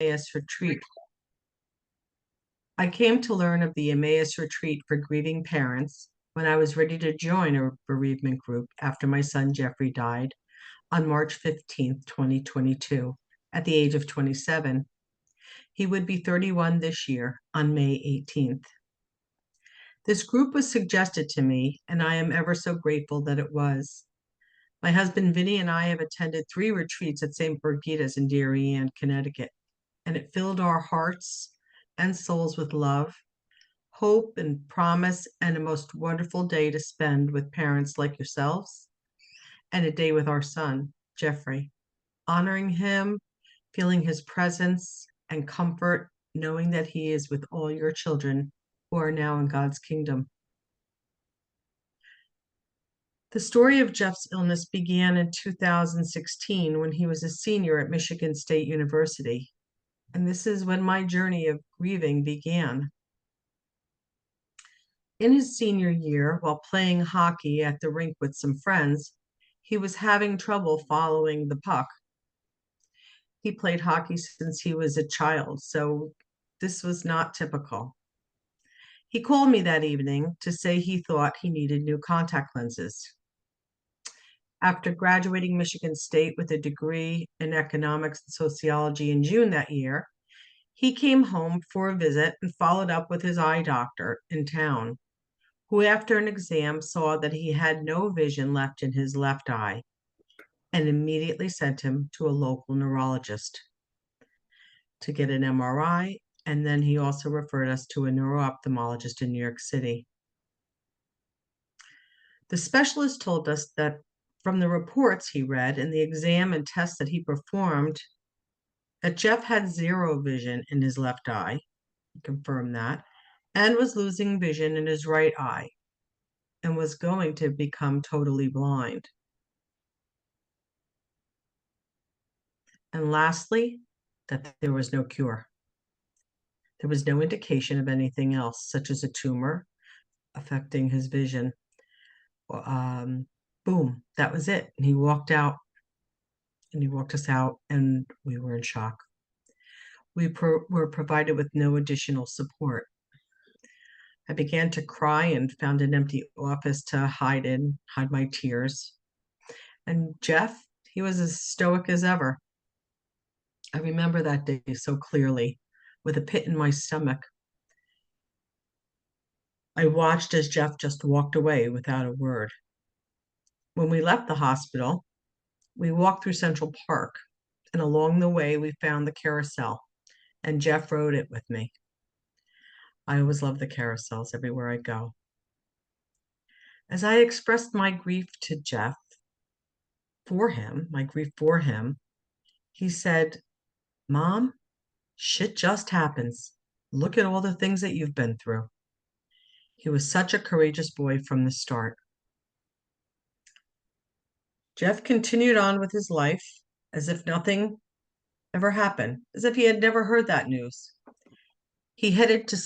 Emmaus retreat. I came to learn of the Emmaus retreat for grieving parents when I was ready to join a bereavement group after my son Jeffrey died on March 15th, 2022, at the age of 27. He would be 31 this year on May 18th. This group was suggested to me, and I am ever so grateful that it was. My husband Vinny and I have attended 3 retreats at St. Birgitta's in Darien, Connecticut, and it filled our hearts and souls with love, hope, and promise, and a most wonderful day to spend with parents like yourselves, and a day with our son, Jeffrey, honoring him, feeling his presence and comfort, knowing that he is with all your children who are now in God's kingdom. The story of Jeff's illness began in 2016 when he was a senior at Michigan State University. And this is when my journey of grieving began. In his senior year, while playing hockey at the rink with some friends, he was having trouble following the puck. He played hockey since he was a child, so this was not typical. He called me that evening to say he thought he needed new contact lenses. After graduating Michigan State with a degree in economics and sociology in June that year, he came home for a visit and followed up with his eye doctor in town, who after an exam saw that he had no vision left in his left eye and immediately sent him to a local neurologist to get an MRI, and then he also referred us to a neuro-ophthalmologist in New York City. The specialist told us that from the reports he read and the exam and tests that he performed, that Jeff had 0 vision in his left eye, he confirmed that, and was losing vision in his right eye and was going to become totally blind. And lastly, that there was no cure. There was no indication of anything else, such as a tumor affecting his vision. Boom, that was it. And he walked out, and he walked us out, and we were in shock. We were provided with no additional support. I began to cry and found an empty office to hide my tears. And Jeff, he was as stoic as ever. I remember that day so clearly, with a pit in my stomach. I watched as Jeff just walked away without a word. When we left the hospital, we walked through Central Park, and along the way, we found the carousel, and Jeff rode it with me. I always love the carousels everywhere I go. As I expressed my grief to Jeff my grief for him, he said, "Mom, shit just happens. Look at all the things that you've been through." He was such a courageous boy from the start. Jeff continued on with his life as if nothing ever happened, as if he had never heard that news. He headed to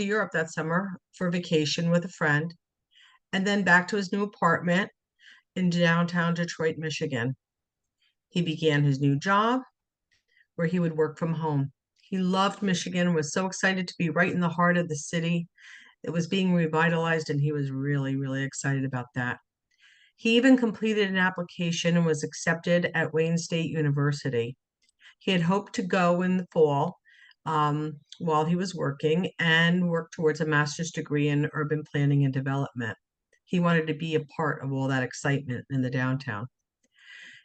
Europe that summer for vacation with a friend, and then back to his new apartment in downtown Detroit, Michigan. He began his new job where he would work from home. He loved Michigan, was so excited to be right in the heart of the city. It was being revitalized, and he was really, really excited about that. He even completed an application and was accepted at Wayne State University. He had hoped to go in the fall while he was working and work towards a master's degree in urban planning and development. He wanted to be a part of all that excitement in the downtown.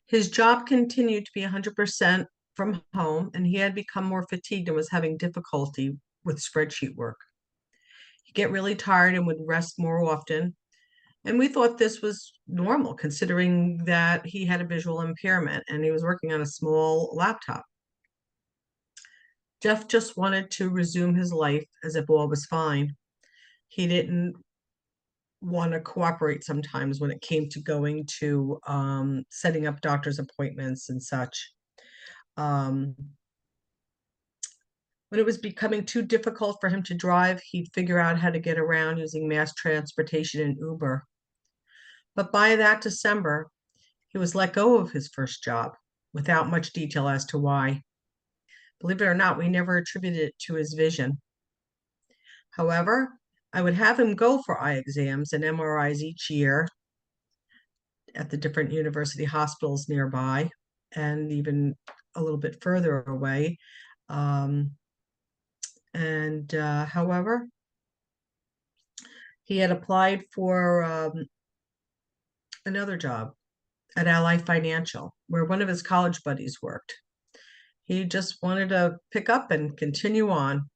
His job continued to be 100% from home, and he had become more fatigued and was having difficulty with spreadsheet work. He'd get really tired and would rest more often. And we thought this was normal, considering that he had a visual impairment and he was working on a small laptop. Jeff just wanted to resume his life as if all was fine. He didn't want to cooperate sometimes when it came to going to setting up doctor's appointments and such. When it was becoming too difficult for him to drive, he'd figure out how to get around using mass transportation and Uber. But by that December, he was let go of his first job without much detail as to why. Believe it or not, we never attributed it to his vision. However, I would have him go for eye exams and MRIs each year at the different university hospitals nearby and even a little bit further away. Um, however, he had applied for another job at Ally Financial, where one of his college buddies worked. He just wanted to pick up and continue on.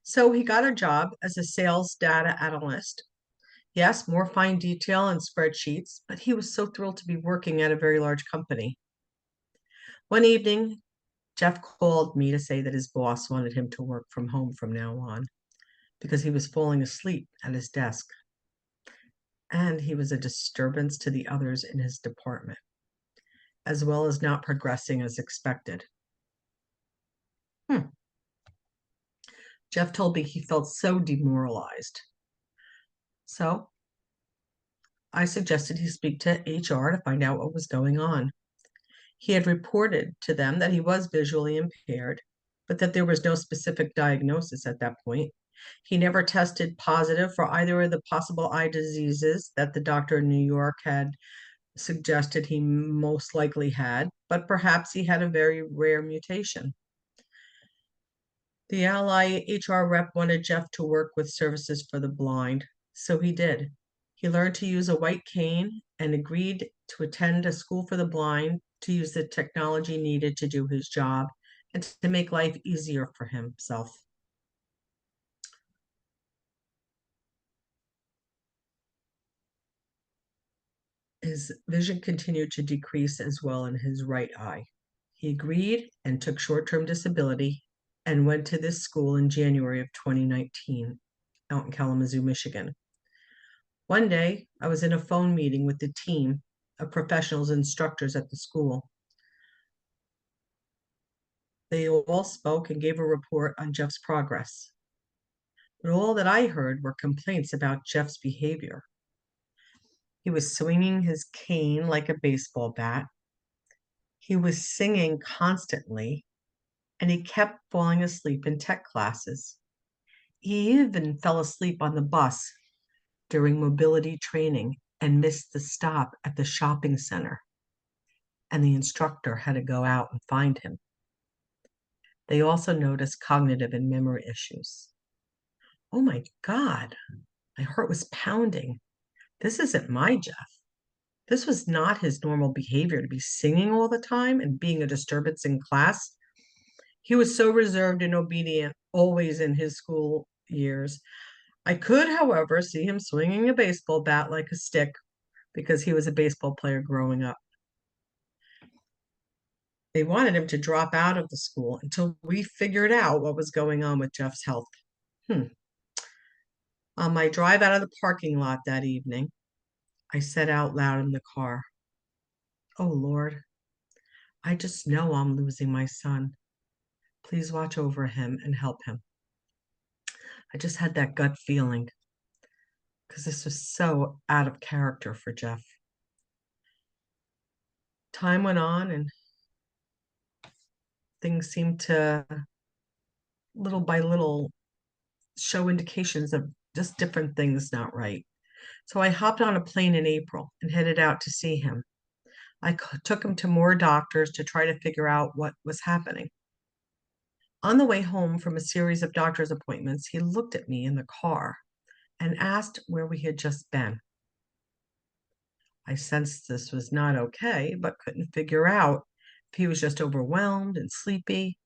So he got a job as a sales data analyst. Yes, more fine detail and spreadsheets, but he was so thrilled to be working at a very large company. One evening, Jeff called me to say that his boss wanted him to work from home from now on because he was falling asleep at his desk and he was a disturbance to the others in his department, as well as not progressing as expected. Jeff told me he felt so demoralized. So I suggested he speak to HR to find out what was going on. He had reported to them that he was visually impaired, but that there was no specific diagnosis at that point. He never tested positive for either of the possible eye diseases that the doctor in New York had suggested he most likely had, but perhaps he had a very rare mutation. The Ally HR rep wanted Jeff to work with services for the blind, so he did. He learned to use a white cane and agreed to attend a school for the blind to use the technology needed to do his job and to make life easier for himself. His vision continued to decrease as well in his right eye. He agreed and took short-term disability and went to this school in January of 2019 out in Kalamazoo, Michigan. One day, I was in a phone meeting with the team of professionals and instructors at the school. They all spoke and gave a report on Jeff's progress. But all that I heard were complaints about Jeff's behavior. He was swinging his cane like a baseball bat. He was singing constantly, and he kept falling asleep in tech classes. He even fell asleep on the bus during mobility training and missed the stop at the shopping center, and the instructor had to go out and find him. They also noticed cognitive and memory issues. Oh my God, my heart was pounding. This isn't my Jeff. This was not his normal behavior to be singing all the time and being a disturbance in class. He was so reserved and obedient, always in his school years. I could, however, see him swinging a baseball bat like a stick because he was a baseball player growing up. They wanted him to drop out of the school until we figured out what was going on with Jeff's health. On my drive out of the parking lot that evening, I said out loud in the car, "Oh Lord, I just know I'm losing my son. Please watch over him and help him." I just had that gut feeling because this was so out of character for Jeff. Time went on and things seemed to, little by little, show indications of just different things not right. So I hopped on a plane in April and headed out to see him. I took him to more doctors to try to figure out what was happening. On the way home from a series of doctor's appointments, he looked at me in the car and asked where we had just been. I sensed this was not okay, but couldn't figure out if he was just overwhelmed and sleepy,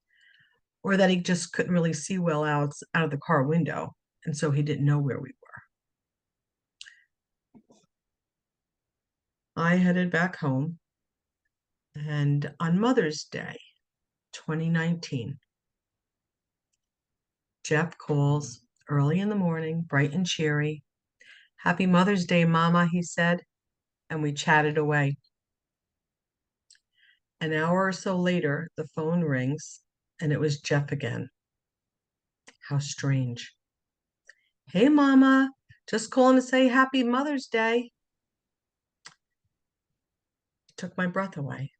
or that he just couldn't really see well out of the car window, and so he didn't know where we were. I headed back home, and on Mother's Day, 2019, Jeff calls early in the morning, bright and cheery. "Happy Mother's Day, Mama," he said, and we chatted away. An hour or so later, the phone rings, and it was Jeff again. How strange. "Hey, Mama, just calling to say Happy Mother's Day." It took my breath away.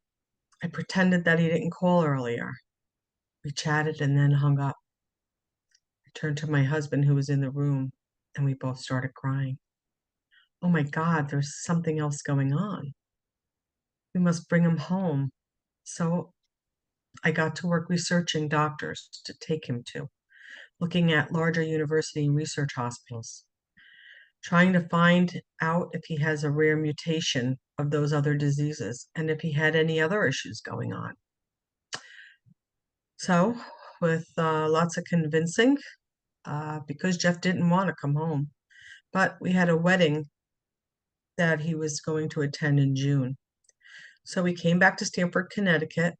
I pretended that he didn't call earlier. We chatted and then hung up. I turned to my husband, who was in the room, and we both started crying. Oh my God, there's something else going on. We must bring him home. So I got to work researching doctors to take him to, looking at larger university and research hospitals, trying to find out if he has a rare mutation of those other diseases and if he had any other issues going on. So, with lots of convincing, because Jeff didn't want to come home, but we had a wedding that he was going to attend in June. So we came back to Stamford, Connecticut,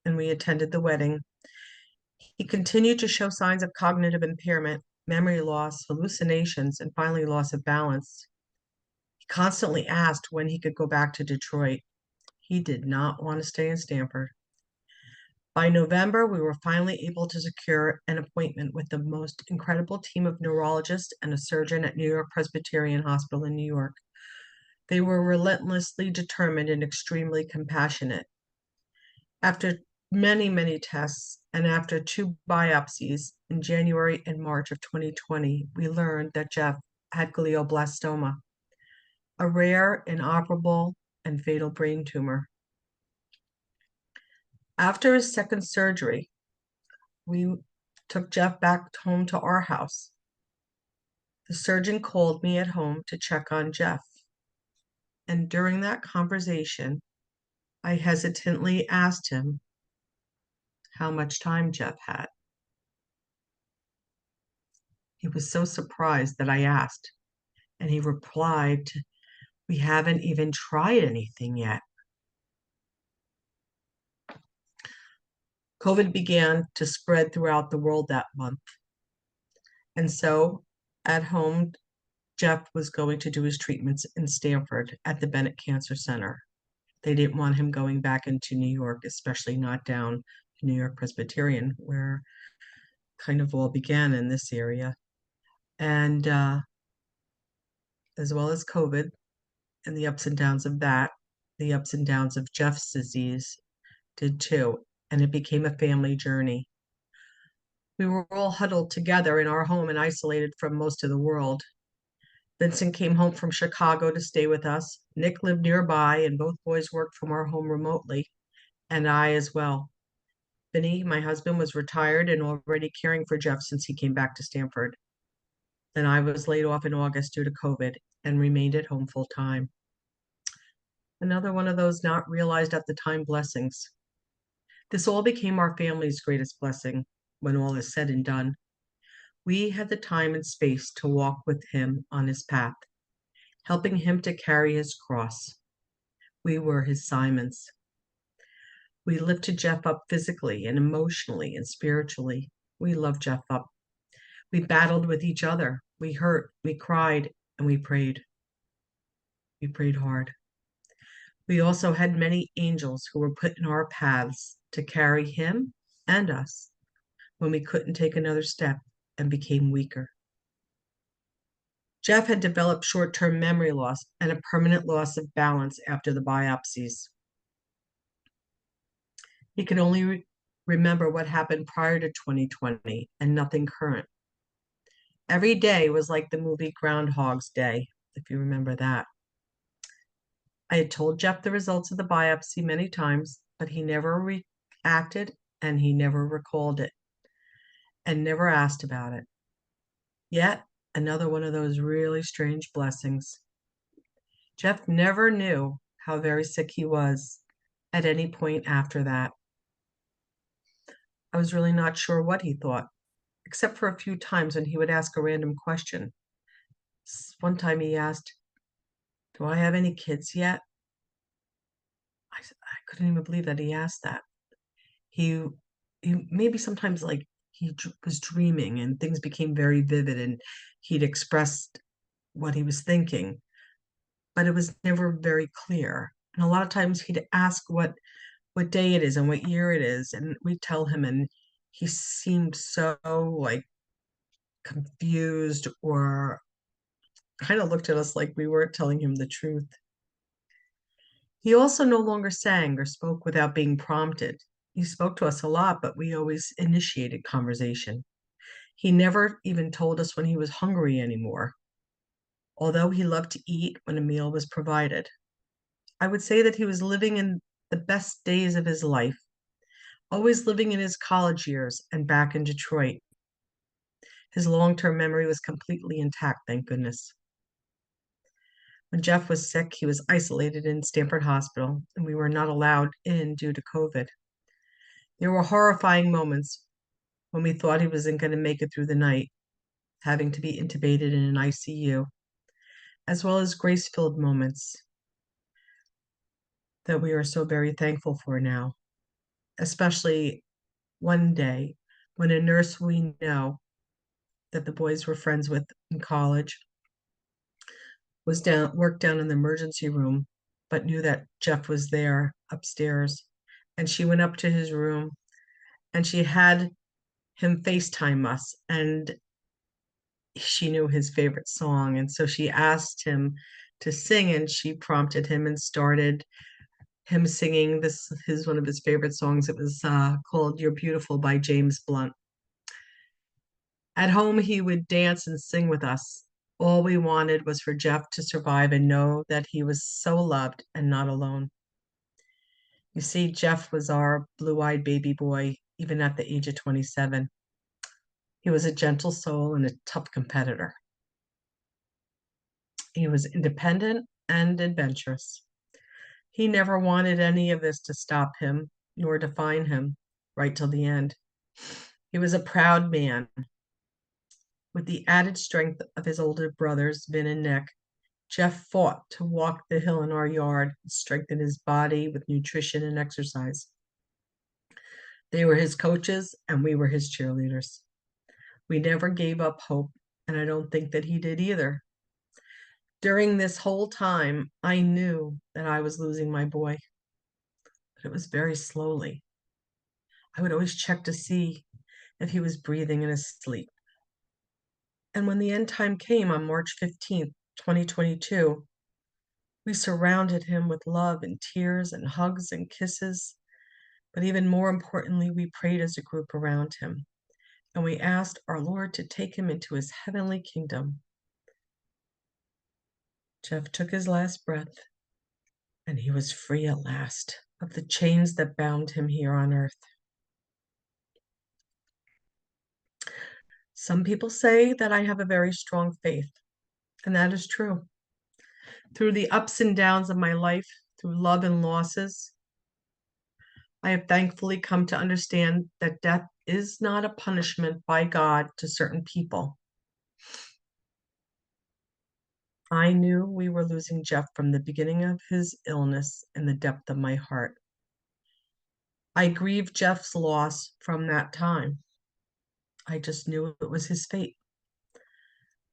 and we attended the wedding. He continued to show signs of cognitive impairment, memory loss, hallucinations, and finally loss of balance. He constantly asked when he could go back to Detroit. He did not want to stay in Stamford. By November, we were finally able to secure an appointment with the most incredible team of neurologists and a surgeon at New York Presbyterian Hospital in New York. They were relentlessly determined and extremely compassionate. After many, many tests and after 2 biopsies in January and March of 2020, we learned that Jeff had glioblastoma, a rare, inoperable, and fatal brain tumor. After his second surgery, we took Jeff back home to our house. The surgeon called me at home to check on Jeff. And during that conversation, I hesitantly asked him how much time Jeff had. He was so surprised that I asked, and he replied, "We haven't even tried anything yet." COVID began to spread throughout the world that month. And so at home, Jeff was going to do his treatments in Stamford at the Bennett Cancer Center. They didn't want him going back into New York, especially not down to New York Presbyterian, where kind of all began in this area. And as well as COVID and the ups and downs of that, the ups and downs of Jeff's disease did too. And it became a family journey. We were all huddled together in our home and isolated from most of the world. Vincent came home from Chicago to stay with us. Nick lived nearby, and both boys worked from our home remotely, and I as well. Vinny, my husband, was retired and already caring for Jeff since he came back to Stamford. Then I was laid off in August due to COVID and remained at home full time. Another one of those not realized at the time blessings. This all became our family's greatest blessing when all is said and done. We had the time and space to walk with him on his path, helping him to carry his cross. We were his Simons. We lifted Jeff up physically and emotionally and spiritually. We loved Jeff up. We battled with each other. We hurt, we cried, and we prayed. We prayed hard. We also had many angels who were put in our paths to carry him and us when we couldn't take another step and became weaker. Jeff had developed short-term memory loss and a permanent loss of balance after the biopsies. He could only remember what happened prior to 2020 and nothing current. Every day was like the movie Groundhog's Day, if you remember that. I had told Jeff the results of the biopsy many times, but he never reacted and he never recalled it and never asked about it. Yet, another one of those really strange blessings. Jeff never knew how very sick he was at any point after that. I was really not sure what he thought, except for a few times when he would ask a random question. One time he asked, "Do I have any kids yet?" I couldn't even believe that he asked that. He, he maybe sometimes like he was dreaming and things became very vivid and he'd expressed what he was thinking, but it was never very clear. And a lot of times he'd ask what day it is and what year it is, and we'd tell him, and he seemed so like confused or kind of looked at us like we weren't telling him the truth. He also no longer sang or spoke without being prompted. He spoke to us a lot, but we always initiated conversation. He never even told us when he was hungry anymore, although he loved to eat when a meal was provided. I would say that he was living in the best days of his life, always living in his college years and back in Detroit. His long-term memory was completely intact, thank goodness. When Jeff was sick, he was isolated in Stanford Hospital, and we were not allowed in due to COVID. There were horrifying moments when we thought he wasn't going to make it through the night, having to be intubated in an ICU, as well as grace-filled moments that we are so very thankful for now, especially one day when a nurse we know that the boys were friends with in college worked down in the emergency room, but knew that Jeff was there upstairs. And she went up to his room and she had him FaceTime us, and she knew his favorite song. And so she asked him to sing, and she prompted him and started him singing one of his favorite songs. It was called You're Beautiful by James Blunt. At home, he would dance and sing with us. All we wanted was for Jeff to survive and know that he was so loved and not alone. You see, Jeff was our blue-eyed baby boy, even at the age of 27. He was a gentle soul and a tough competitor. He was independent and adventurous. He never wanted any of this to stop him nor define him right till the end. He was a proud man. With the added strength of his older brothers, Vin and Nick, Jeff fought to walk the hill in our yard and strengthen his body with nutrition and exercise. They were his coaches and we were his cheerleaders. We never gave up hope, and I don't think that he did either. During this whole time, I knew that I was losing my boy, but it was very slowly. I would always check to see if he was breathing and asleep. And when the end time came on March 15th, 2022, we surrounded him with love and tears and hugs and kisses. But even more importantly, we prayed as a group around him. And we asked our Lord to take him into his heavenly kingdom. Jeff took his last breath, and he was free at last of the chains that bound him here on earth. Some people say that I have a very strong faith, and that is true. Through the ups and downs of my life, through love and losses, I have thankfully come to understand that death is not a punishment by God to certain people. I knew we were losing Jeff from the beginning of his illness in the depth of my heart. I grieved Jeff's loss from that time. I just knew it was his fate.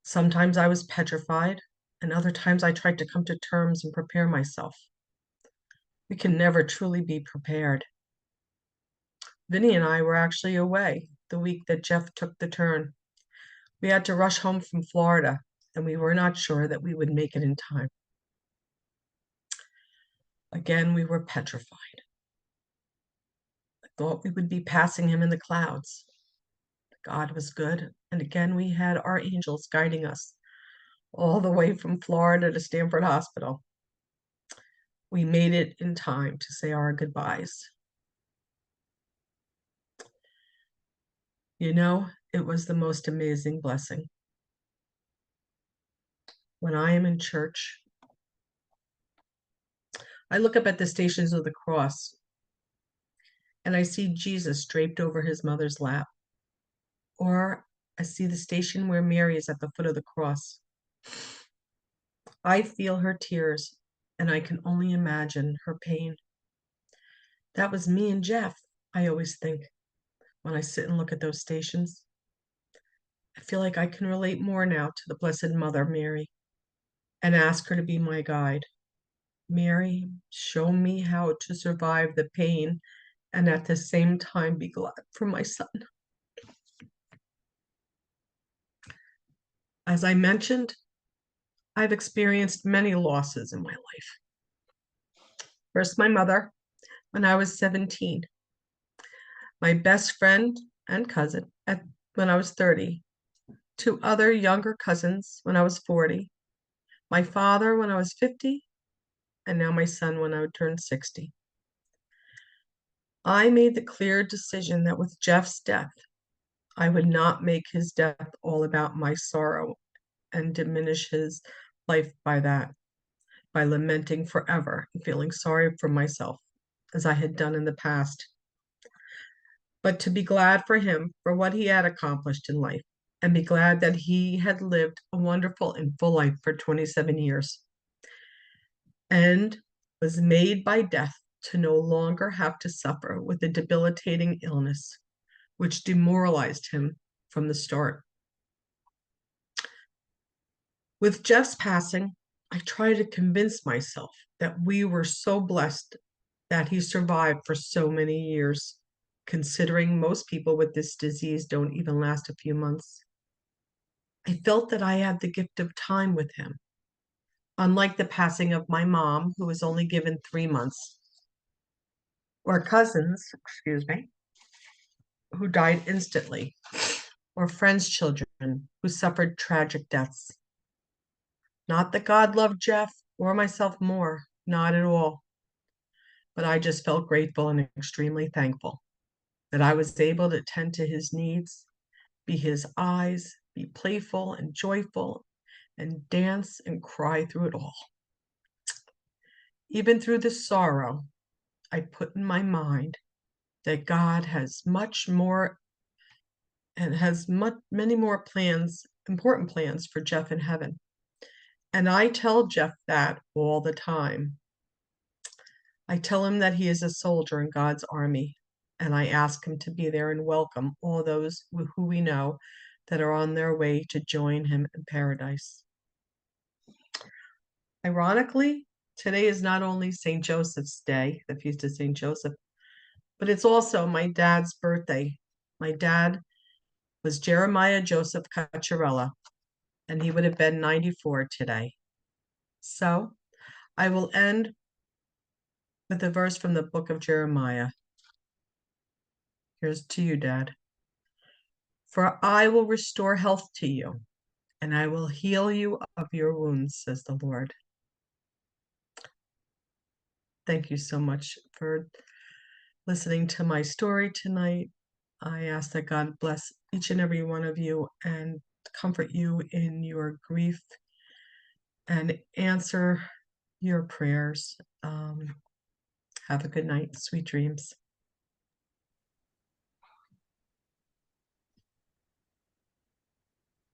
Sometimes I was petrified, and other times I tried to come to terms and prepare myself. We can never truly be prepared. Vinny and I were actually away the week that Jeff took the turn. We had to rush home from Florida, and we were not sure that we would make it in time. Again, we were petrified. I thought we would be passing him in the clouds. God was good, and again we had our angels guiding us all the way from Florida to Stanford Hospital. We made it in time to say our goodbyes. You know, it was the most amazing blessing. When I am in church, I look up at the Stations of the Cross and I see Jesus draped over his mother's lap. Or I see the station where Mary is at the foot of the cross. I feel her tears and I can only imagine her pain. That was me and Jeff, I always think, when I sit and look at those stations. I feel like I can relate more now to the Blessed Mother Mary and ask her to be my guide. Mary, show me how to survive the pain and at the same time be glad for my son. As I mentioned, I've experienced many losses in my life. First, my mother, when I was 17. my best friend and cousin when I was 30, two other younger cousins when I was 40, my father when I was 50, and now my son when I would turn 60. I made the clear decision that with Jeff's death, I would not make his death all about my sorrow and diminish his life by that, by lamenting forever and feeling sorry for myself, as I had done in the past, but to be glad for him for what he had accomplished in life, and be glad that he had lived a wonderful and full life for 27 years, and was made by death to no longer have to suffer with a debilitating illness, which demoralized him from the start. With Jeff's passing, I tried to convince myself that we were so blessed that he survived for so many years, considering most people with this disease don't even last a few months. I felt that I had the gift of time with him, unlike the passing of my mom, who was only given 3 months, or cousins, excuse me, who died instantly, or friends' children who suffered tragic deaths. Not that God loved Jeff or myself more, not at all, but I just felt grateful and extremely thankful that I was able to tend to his needs, be his eyes, be playful and joyful, and dance and cry through it all. Even through the sorrow, I put in my mind that God has much more and has many more plans, important plans for Jeff in heaven. And I tell Jeff that all the time. I tell him that he is a soldier in God's army, and I ask him to be there and welcome all those who we know that are on their way to join him in paradise. Ironically, today is not only St. Joseph's Day, the feast of St. Joseph, but it's also my dad's birthday. My dad was Jeremiah Joseph Cacciarella, and he would have been 94 today. So I will end with a verse from the book of Jeremiah. Here's to you, Dad. For I will restore health to you, and I will heal you of your wounds, says the Lord. Thank you so much for listening to my story tonight. I ask that God bless each and every one of you and comfort you in your grief and answer your prayers. Have a good night. Sweet dreams.